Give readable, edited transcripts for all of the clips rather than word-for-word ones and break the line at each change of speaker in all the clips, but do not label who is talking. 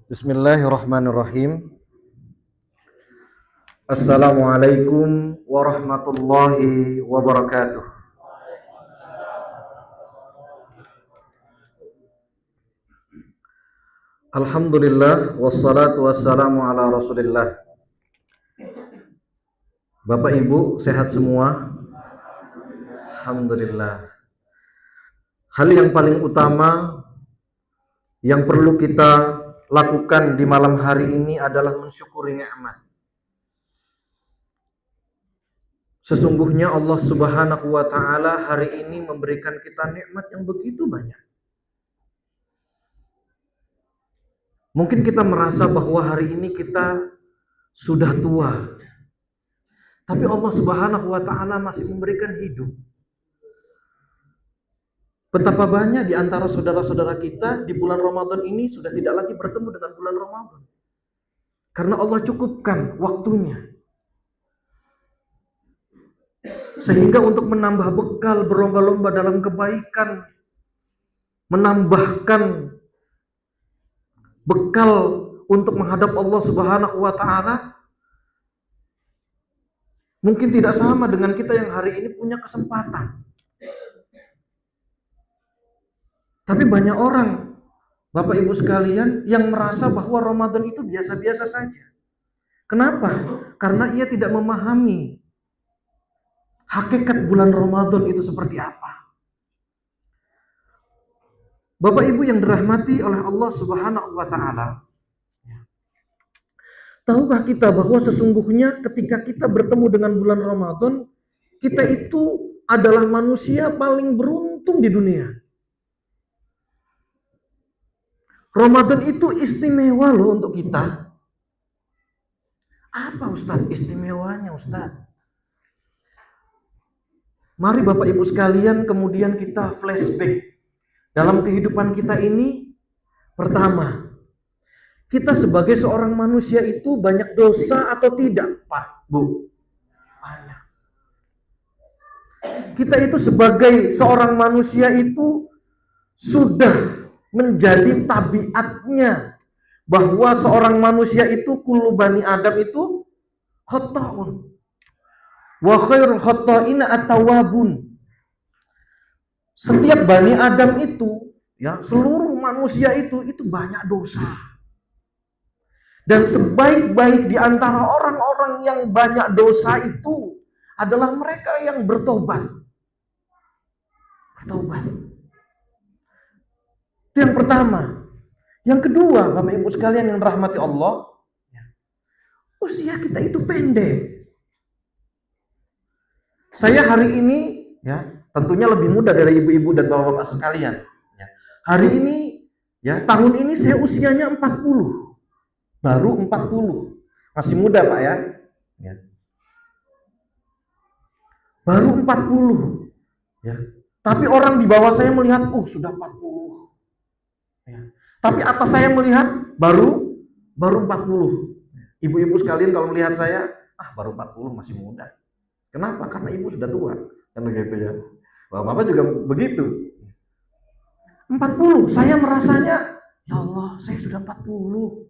Bismillahirrahmanirrahim. Assalamualaikum warahmatullahi wabarakatuh. Alhamdulillah wassalatu wassalamu ala Rasulillah. Bapak Ibu sehat semua? Alhamdulillah. Hal yang paling utama yang perlu kita lakukan di malam hari ini adalah mensyukuri nikmat. Sesungguhnya Allah Subhanahu wa taala hari ini memberikan kita nikmat yang begitu banyak. Mungkin kita merasa bahwa hari ini kita sudah tua. Tapi Allah Subhanahu wa taala masih memberikan hidup. Betapa banyak di antara saudara-saudara kita di bulan Ramadan ini sudah tidak lagi bertemu dengan bulan Ramadan. Karena Allah cukupkan waktunya. Sehingga untuk menambah bekal berlomba-lomba dalam kebaikan, menambahkan bekal untuk menghadap Allah Subhanahu wa taala, mungkin tidak sama dengan kita yang hari ini punya kesempatan. Tapi banyak orang, Bapak Ibu sekalian, yang merasa bahwa Ramadan itu biasa-biasa saja. Kenapa? Karena ia tidak memahami hakikat bulan Ramadan itu seperti apa. Bapak Ibu yang dirahmati oleh Allah Subhanahu wa taala, tahukah kita bahwa sesungguhnya ketika kita bertemu dengan bulan Ramadan, kita itu adalah manusia paling beruntung di dunia. Ramadan itu istimewa loh untuk kita. Apa Ustadz istimewanya Ustadz? Mari Bapak Ibu sekalian kemudian kita flashback dalam kehidupan kita ini. Pertama, kita sebagai seorang manusia itu banyak dosa atau tidak Pak, Bu? Banyak. Kita itu sebagai seorang manusia itu sudah menjadi tabiatnya bahwa seorang manusia itu kullu bani Adam itu khata'un wa khairul khata'ina at-tawwabun. Setiap bani Adam itu, ya, seluruh manusia itu banyak dosa. Dan sebaik-baik di antara orang-orang yang banyak dosa itu adalah mereka yang bertobat. Bertobat. Itu yang pertama. Yang kedua, Bapak Ibu sekalian yang rahmati Allah, usia kita itu pendek. Saya hari ini, ya, tentunya lebih muda dari ibu-ibu dan bapak-bapak sekalian. Hari ini, ya, tahun ini saya usianya 40. Baru 40. Masih muda, Pak, ya. Baru 40. Ya. Tapi orang di bawah saya melihat, sudah 40. Ya. Tapi atas saya melihat baru 40. Ibu-ibu sekalian kalau melihat saya, baru 40 masih muda. Kenapa? Karena ibu sudah tua. Kan gitu ya. Bapak juga begitu. 40, saya merasanya, ya Allah, saya sudah 40.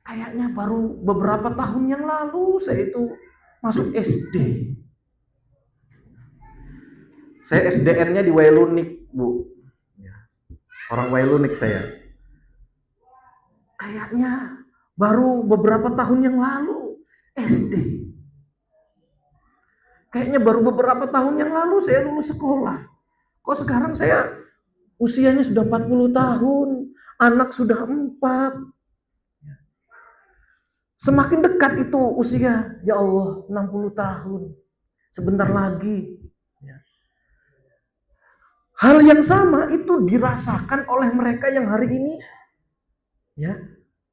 Kayaknya baru beberapa tahun yang lalu saya itu masuk SD. Saya SDN-nya di Wailunik, Bu. Orang Wailunik saya. Kayaknya baru beberapa tahun yang lalu SD. Kayaknya baru beberapa tahun yang lalu saya lulus sekolah. Kok sekarang saya usianya sudah 40 tahun, anak sudah 4. Semakin dekat itu usia, ya Allah, 60 tahun. Sebentar lagi. Hal yang sama itu dirasakan oleh mereka yang hari ini, ya,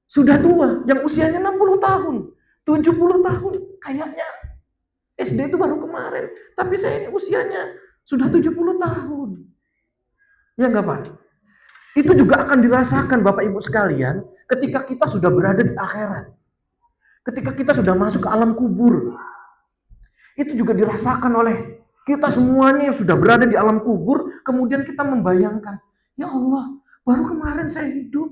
sudah tua, yang usianya 60 tahun, 70 tahun. Kayaknya SD itu baru kemarin, tapi saya ini usianya sudah 70 tahun. Ya enggak, Pak? Itu juga akan dirasakan Bapak Ibu sekalian ketika kita sudah berada di akhirat. Ketika kita sudah masuk ke alam kubur. Itu juga dirasakan oleh kita semuanya yang sudah berada di alam kubur, kemudian kita membayangkan, ya Allah, baru kemarin saya hidup,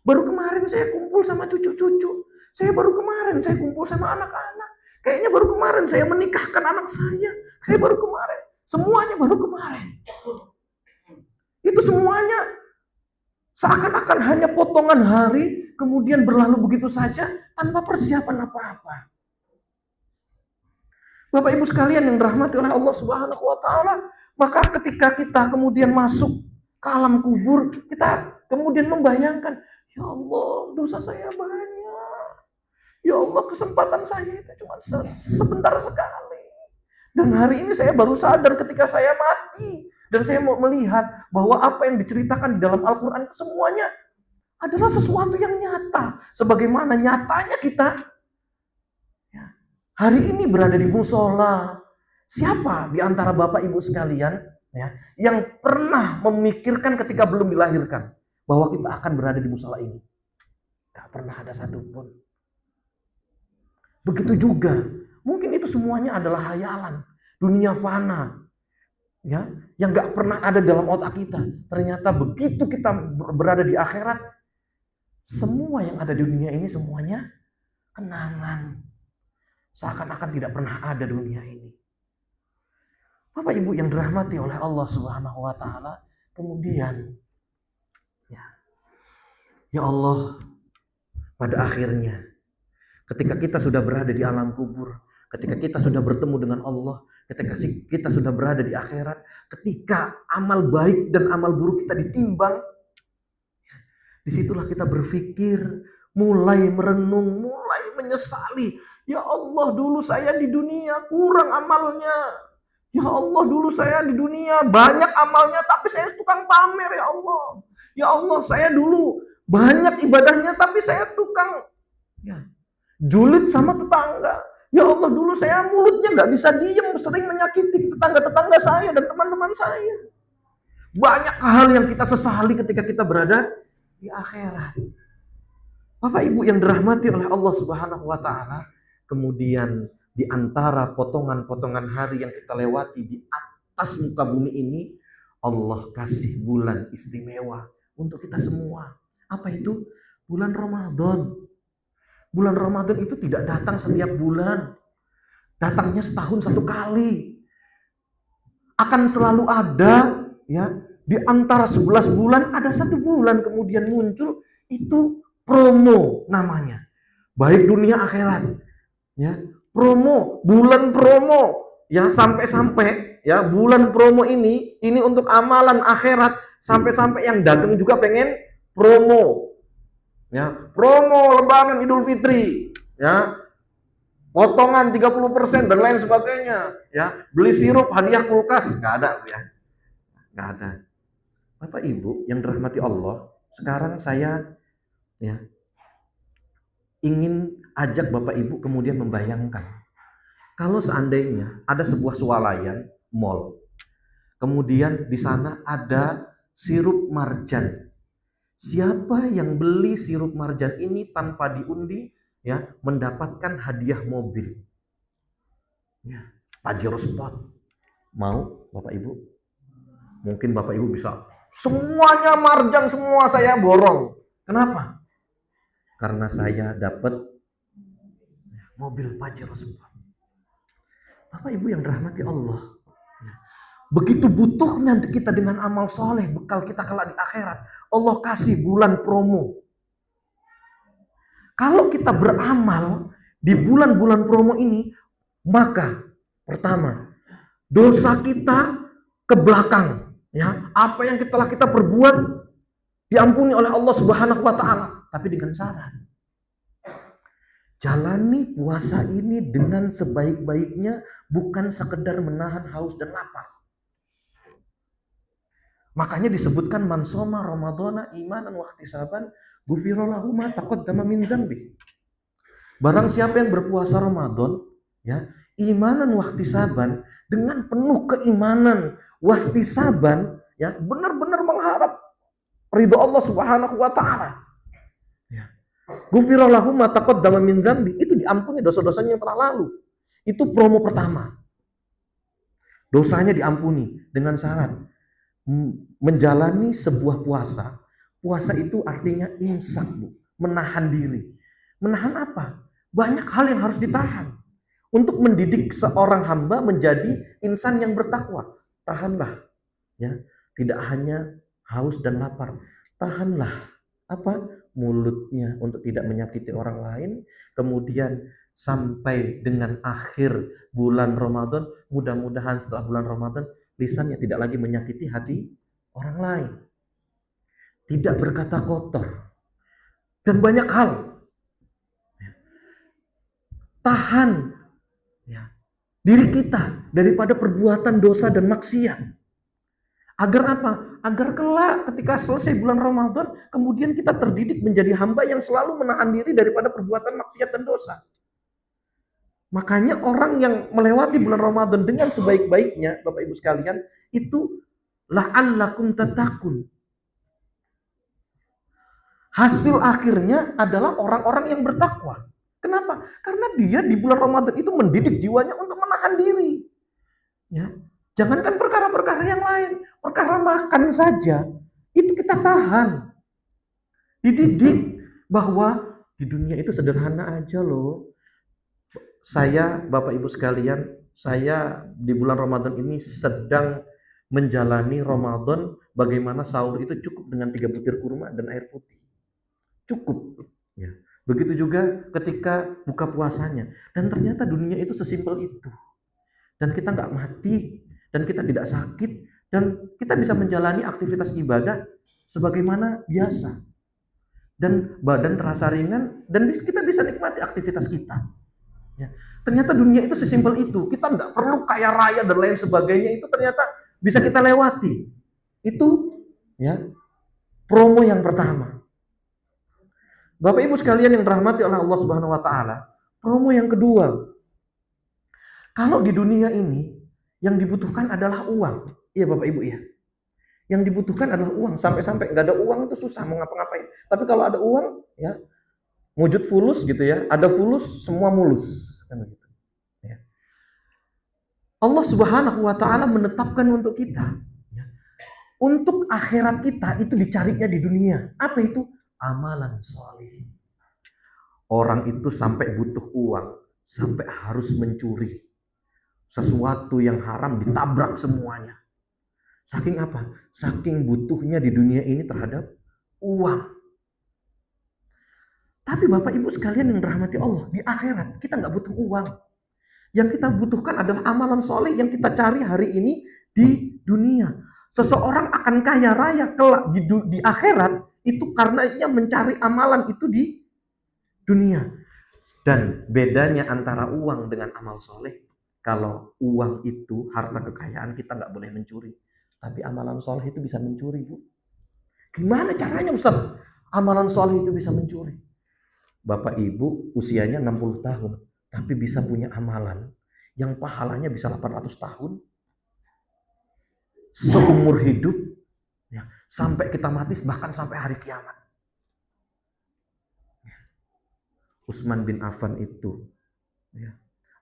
Baru kemarin saya kumpul sama cucu-cucu. Baru kemarin saya kumpul sama anak-anak. Kayaknya baru kemarin saya menikahkan anak saya. Baru kemarin. Semuanya baru kemarin. Itu semuanya seakan-akan hanya potongan hari, kemudian berlalu begitu saja tanpa persiapan apa-apa. Bapak Ibu sekalian yang dirahmati oleh Allah Subhanahu wa taala, maka ketika kita kemudian masuk ke alam kubur, kita kemudian membayangkan, ya Allah, dosa saya banyak. Ya Allah, kesempatan saya itu cuma sebentar sekali. Dan hari ini saya baru sadar ketika saya mati. Dan saya mau melihat bahwa apa yang diceritakan di dalam Al-Quran itu semuanya adalah sesuatu yang nyata. Sebagaimana nyatanya kita hari ini berada di musola. Siapa di antara Bapak Ibu sekalian yang pernah memikirkan ketika belum dilahirkan bahwa kita akan berada di musola ini? Gak pernah ada satupun. Begitu juga, mungkin itu semuanya adalah hayalan, dunia fana, yang gak pernah ada dalam otak kita. Ternyata begitu kita berada di akhirat, semua yang ada di dunia ini semuanya kenangan. Seakan-akan tidak pernah ada dunia ini. Bapak Ibu yang dirahmati oleh Allah Subhanahu wa taala, kemudian ya Allah, pada akhirnya ketika kita sudah berada di alam kubur, ketika kita sudah bertemu dengan Allah, ketika kita sudah berada di akhirat, ketika amal baik dan amal buruk kita ditimbang, disitulah kita berpikir, mulai merenung, mulai menyesali. Ya Allah, dulu saya di dunia kurang amalnya. Ya Allah, dulu saya di dunia banyak amalnya, tapi saya tukang pamer ya Allah. Ya Allah, saya dulu banyak ibadahnya, tapi saya tukang julid sama tetangga. Ya Allah, dulu saya mulutnya gak bisa diem, sering menyakiti tetangga-tetangga saya dan teman-teman saya. Banyak hal yang kita sesali ketika kita berada di akhirat. Bapak Ibu yang dirahmati oleh Allah Subhanahu wa taala, kemudian di antara potongan-potongan hari yang kita lewati di atas muka bumi ini, Allah kasih bulan istimewa untuk kita semua. Apa itu? Bulan Ramadan. Bulan Ramadan itu tidak datang setiap bulan. Datangnya setahun satu kali. Akan selalu ada di antara 11 bulan ada satu bulan kemudian muncul, itu promo namanya. Baik dunia akhirat. Promo, bulan promo. Sampai-sampai bulan promo ini untuk amalan akhirat, sampai-sampai yang dagang juga pengen promo. Promo Lebaran Idul Fitri, potongan 30% dan lain sebagainya, beli sirup hadiah kulkas, nggak ada nggak ada. Bapak Ibu yang dirahmati Allah, sekarang saya ingin ajak Bapak Ibu kemudian membayangkan, kalau seandainya ada sebuah swalayan mall, kemudian di sana ada sirup marjan. Siapa yang beli sirup marjan ini tanpa diundi mendapatkan hadiah mobil. Pajero Sport. Mau Bapak Ibu? Mungkin Bapak Ibu bisa, semuanya marjan, semua saya borong. Kenapa? Karena saya dapat mobil Pajero Sport. Bapak Ibu yang dirahmati Allah, begitu butuhnya kita dengan amal soleh, bekal kita kelak di akhirat, Allah kasih bulan promo. Kalau kita beramal di bulan-bulan promo ini, maka pertama, dosa kita ke belakang. Apa yang telah kita perbuat diampuni oleh Allah Subhanahu wa taala, tapi dengan syarat. Jalani puasa ini dengan sebaik-baiknya, bukan sekedar menahan haus dan lapar. Makanya disebutkan man shoma ramadhana imanan wa ihtisaban ghufira lahu ma taqaddama min dzambi. Barang siapa yang berpuasa Ramadan imanan wa ihtisaban, dengan penuh keimanan, wa ihtisaban benar-benar mengharap ridho Allah Subhanahu wa taala. Ghufira lahu ma taqaddama min dzambi, itu diampuni dosa-dosanya yang telah lalu. Itu promo pertama. Dosanya diampuni dengan syarat menjalani sebuah puasa Puasa itu artinya imsak, Bu. Menahan diri. Menahan apa? Banyak hal yang harus ditahan. Untuk mendidik seorang hamba menjadi insan yang bertakwa. Tahanlah, ya. Tidak hanya haus dan lapar. Tahanlah apa? Mulutnya untuk tidak menyakiti orang lain. Kemudian sampai dengan akhir bulan Ramadan, mudah-mudahan setelah bulan Ramadan lisannya tidak lagi menyakiti hati orang lain. Tidak berkata kotor. Dan banyak hal. Tahan ya, diri kita daripada perbuatan dosa dan maksiat. Agar apa? Agar kelak ketika selesai bulan Ramadan, kemudian kita terdidik menjadi hamba yang selalu menahan diri daripada perbuatan maksiat dan dosa. Makanya orang yang melewati bulan Ramadan dengan sebaik-baiknya, Bapak Ibu sekalian, itu la'allakum tattaqun. Hasil akhirnya adalah orang-orang yang bertakwa. Kenapa? Karena dia di bulan Ramadan itu mendidik jiwanya untuk menahan diri. Ya, jangankan perkara-perkara yang lain, perkara makan saja itu kita tahan. Dididik bahwa di dunia itu sederhana aja loh. Saya, Bapak Ibu sekalian, saya di bulan Ramadan ini sedang menjalani Ramadan bagaimana sahur itu cukup dengan 3 butir kurma dan air putih. Cukup. Ya. Begitu juga ketika buka puasanya. Dan ternyata dunia itu sesimpel itu. Dan kita nggak mati, dan kita tidak sakit, dan kita bisa menjalani aktivitas ibadah sebagaimana biasa. Dan badan terasa ringan, dan kita bisa nikmati aktivitas kita. Ya. Ternyata dunia itu sesimpel itu. Kita nggak perlu kaya raya dan lain sebagainya, itu ternyata bisa kita lewati. Itu ya promo yang pertama. Bapak Ibu sekalian yang dirahmati oleh Allah Subhanahu wa taala, promo yang kedua. Kalau di dunia ini yang dibutuhkan adalah uang. Iya Bapak Ibu ya. Yang dibutuhkan adalah uang. Sampai-sampai nggak ada uang itu susah mau ngapa-ngapain. Tapi kalau ada uang, ya wujud fulus gitu ya. Ada fulus, semua mulus. Kan gitu. Ya. Allah Subhanahu wa taala menetapkan untuk kita. Ya, untuk akhirat kita itu dicarinya di dunia. Apa itu? Amalan soleh. Orang itu sampai butuh uang, sampai harus mencuri sesuatu yang haram, ditabrak semuanya. Saking apa? Saking butuhnya di dunia ini terhadap uang. Tapi Bapak Ibu sekalian yang dirahmati Allah, di akhirat kita nggak butuh uang. Yang kita butuhkan adalah amalan soleh yang kita cari hari ini di dunia. Seseorang akan kaya raya kelak di akhirat itu karena ia mencari amalan itu di dunia. Dan bedanya antara uang dengan amal soleh, kalau uang itu harta kekayaan kita nggak boleh mencuri, tapi amalan soleh itu bisa mencuri, Bu. Gimana caranya Ustaz? Amalan soleh itu bisa mencuri. Bapak Ibu usianya 60 tahun, tapi bisa punya amalan yang pahalanya bisa 800 tahun. Seumur hidup, ya, sampai kita mati, bahkan sampai hari kiamat. Utsman bin Affan itu, ya,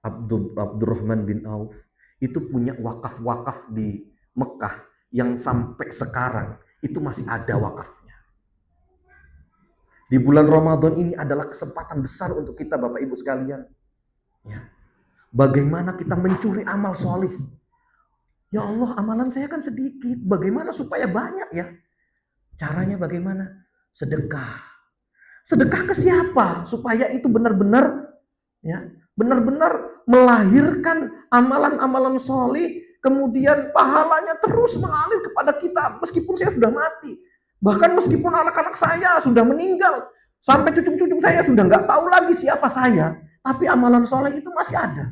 Abdurrahman bin Auf itu punya wakaf-wakaf di Mekah yang sampai sekarang itu masih ada wakafnya. Di bulan Ramadan ini adalah kesempatan besar untuk kita Bapak Ibu sekalian. Ya. Bagaimana kita mencuri amal solih. Ya Allah, amalan saya kan sedikit. Bagaimana supaya banyak ya? Caranya bagaimana? Sedekah. Sedekah ke siapa? Supaya itu benar-benar ya, benar-benar melahirkan amalan-amalan solih, kemudian pahalanya terus mengalir kepada kita meskipun saya sudah mati. Bahkan meskipun anak-anak saya sudah meninggal, sampai cucu-cucu saya sudah nggak tahu lagi siapa saya, tapi amalan soleh itu masih ada.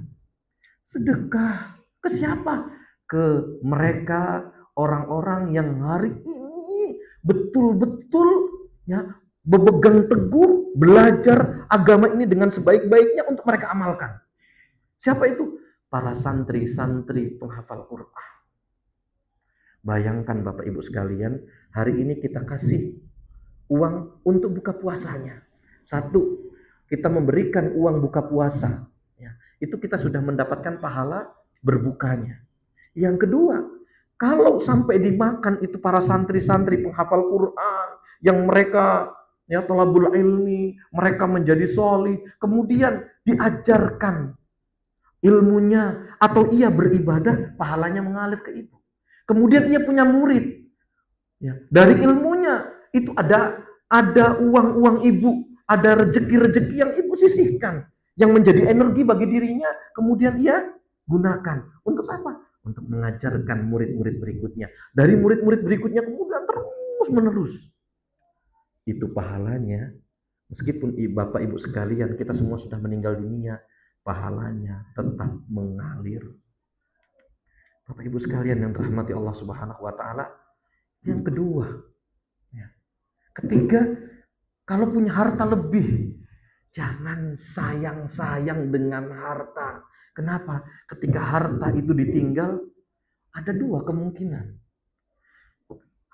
Sedekah ke siapa? Ke mereka orang-orang yang hari ini betul-betul ya berpegang teguh belajar agama ini dengan sebaik-baiknya untuk mereka amalkan. Siapa itu? Para santri-santri penghafal Quran. Bayangkan Bapak Ibu sekalian, hari ini kita kasih uang untuk buka puasanya. Satu, kita memberikan uang buka puasa. Ya, itu kita sudah mendapatkan pahala berbukanya. Yang kedua, Kalau sampai dimakan itu para santri-santri penghafal Quran yang mereka ya thalabul ilmi, mereka menjadi solih, kemudian diajarkan ilmunya atau ia beribadah, pahalanya mengalir ke ibu. Kemudian ia punya murid, ya, dari ilmunya itu ada uang-uang ibu, ada rezeki-rezeki yang ibu sisihkan, yang menjadi energi bagi dirinya, kemudian ia gunakan untuk apa? Untuk mengajarkan murid-murid berikutnya. Dari murid-murid berikutnya kemudian terus menerus. Itu pahalanya, meskipun bapak ibu sekalian kita semua sudah meninggal dunia, pahalanya tetap mengalir. Bapak ibu sekalian yang dirahmati Allah Subhanahu wa taala. Yang kedua, ya. Ketiga, kalau punya harta lebih, jangan sayang-sayang dengan harta. Kenapa? Ketika harta itu ditinggal, ada dua kemungkinan.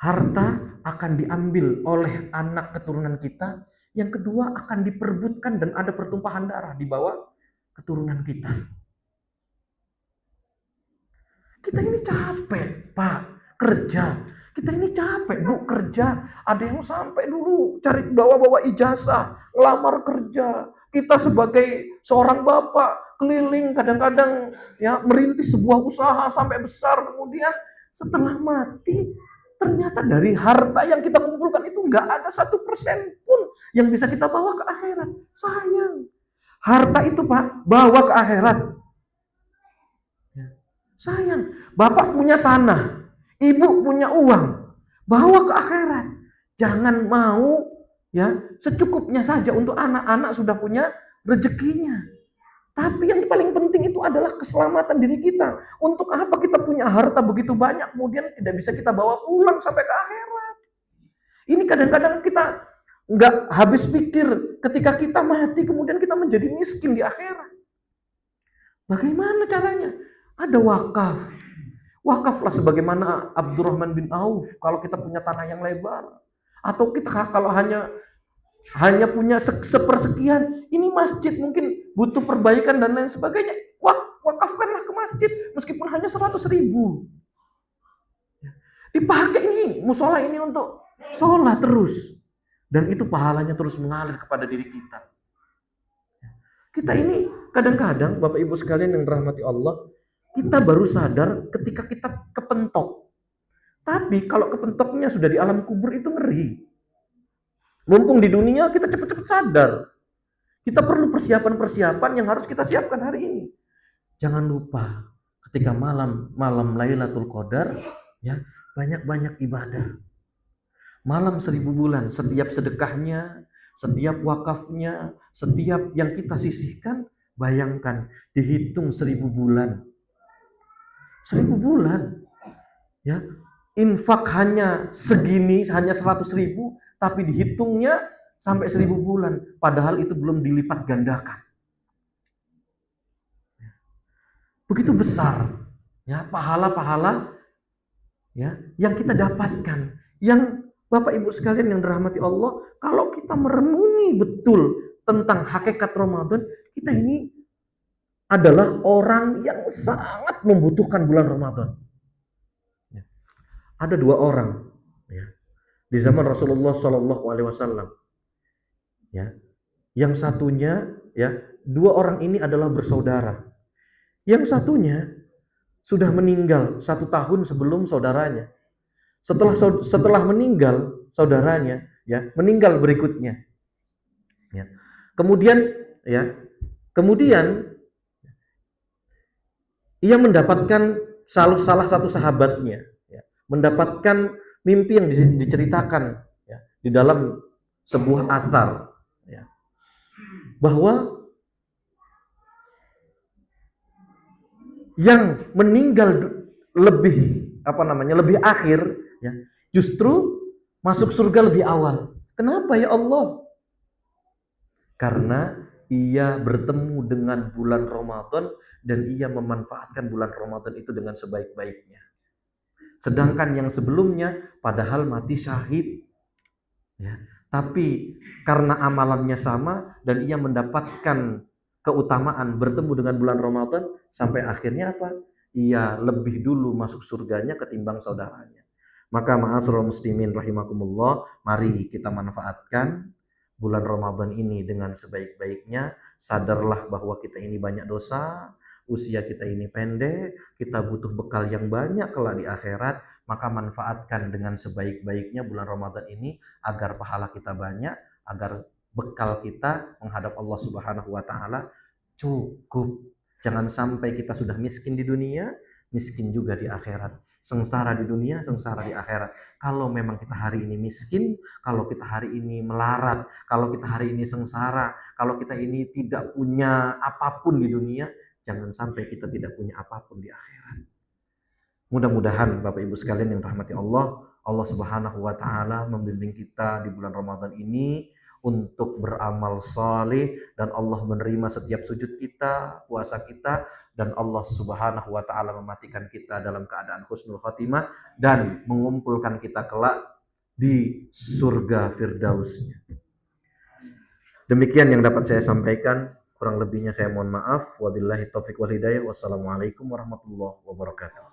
Harta akan diambil oleh anak keturunan kita. Yang kedua akan diperebutkan dan ada pertumpahan darah di bawah keturunan kita. Kita ini capek, Pak, kerja. Kita ini capek, Bu, kerja. Ada yang sampai dulu cari bawa-bawa ijazah, ngelamar kerja. Kita sebagai seorang bapak keliling kadang-kadang ya merintis sebuah usaha sampai besar, kemudian setelah mati ternyata dari harta yang kita kumpulkan itu nggak ada 1% pun yang bisa kita bawa ke akhirat. Sayang. Harta itu, Pak, bawa ke akhirat. Sayang, bapak punya tanah, ibu punya uang, bawa ke akhirat. Jangan mau ya secukupnya saja untuk anak-anak sudah punya rezekinya. Tapi yang paling penting itu adalah keselamatan diri kita. Untuk apa kita punya harta begitu banyak kemudian tidak bisa kita bawa pulang sampai ke akhirat. Ini kadang-kadang kita nggak habis pikir ketika kita mati kemudian kita menjadi miskin di akhirat. Bagaimana caranya? Ada wakaf. Wakaflah sebagaimana Abdurrahman bin Auf kalau kita punya tanah yang lebar. Atau kita kalau hanya punya sepersekian, ini masjid mungkin butuh perbaikan dan lain sebagainya. Wakafkanlah ke masjid meskipun hanya 100.000. Dipakai ini musola ini untuk sholat terus. Dan itu pahalanya terus mengalir kepada diri kita. Kita ini kadang-kadang Bapak Ibu sekalian yang dirahmati Allah, kita baru sadar ketika kita kepentok. Tapi kalau kepentoknya sudah di alam kubur itu ngeri. Mumpung di dunia kita cepat-cepat sadar. Kita perlu persiapan-persiapan yang harus kita siapkan hari ini. Jangan lupa ketika malam Lailatul Qadar ya, banyak-banyak ibadah. Malam 1000 bulan, setiap sedekahnya, setiap wakafnya, setiap yang kita sisihkan, bayangkan dihitung 1000 bulan. 1000 bulan ya, infak hanya segini, hanya 100.000, tapi dihitungnya sampai 1000 bulan, padahal itu belum dilipat gandakan. Begitu besar ya pahala-pahala ya yang kita dapatkan. Yang Bapak Ibu sekalian yang dirahmati Allah, kalau kita merenungi betul tentang hakikat Ramadan, kita ini adalah orang yang sangat membutuhkan bulan Ramadan. Ya. Ada dua orang ya, di zaman Rasulullah Shallallahu Alaihi Wasallam. Ya, yang satunya ya, dua orang ini adalah bersaudara. Yang satunya sudah meninggal 1 tahun sebelum saudaranya. Setelah meninggal saudaranya, ya meninggal berikutnya. Ya. Kemudian ia mendapatkan salah satu sahabatnya, ya, mendapatkan mimpi yang diceritakan ya, di dalam sebuah athar, ya, bahwa yang meninggal lebih akhir, ya, justru masuk surga lebih awal. Kenapa ya Allah? Karena ia bertemu dengan bulan Ramadan dan ia memanfaatkan bulan Ramadan itu dengan sebaik-baiknya. Sedangkan yang sebelumnya padahal mati syahid. Ya, tapi karena amalannya sama dan ia mendapatkan keutamaan bertemu dengan bulan Ramadan, sampai akhirnya apa? ia lebih dulu masuk surganya ketimbang saudaranya. Maka ma'asyiral muslimin rahimakumullah, mari kita manfaatkan bulan Ramadan ini dengan sebaik-baiknya. Sadarlah bahwa kita ini banyak dosa, usia kita ini pendek, kita butuh bekal yang banyak kelak di akhirat. Maka manfaatkan dengan sebaik-baiknya bulan Ramadan ini agar pahala kita banyak, agar bekal kita menghadap Allah Subhanahu wa taala cukup. Jangan sampai kita sudah miskin di dunia, miskin juga di akhirat. Sengsara di dunia, sengsara di akhirat. Kalau memang kita hari ini miskin, kalau kita hari ini melarat, kalau kita hari ini sengsara, kalau kita ini tidak punya apapun di dunia, jangan sampai kita tidak punya apapun di akhirat. Mudah-mudahan Bapak Ibu sekalian yang rahmati Allah, Allah Subhanahu wa taala membimbing kita di bulan Ramadan ini untuk beramal saleh, dan Allah menerima setiap sujud kita, puasa kita, dan Allah Subhanahu wa taala mematikan kita dalam keadaan husnul khotimah dan mengumpulkan kita kelak di surga Firdausnya. Demikian yang dapat saya sampaikan, kurang lebihnya saya mohon maaf. Wabillahi taufik wal hidayah. Wassalamualaikum warahmatullahi wabarakatuh.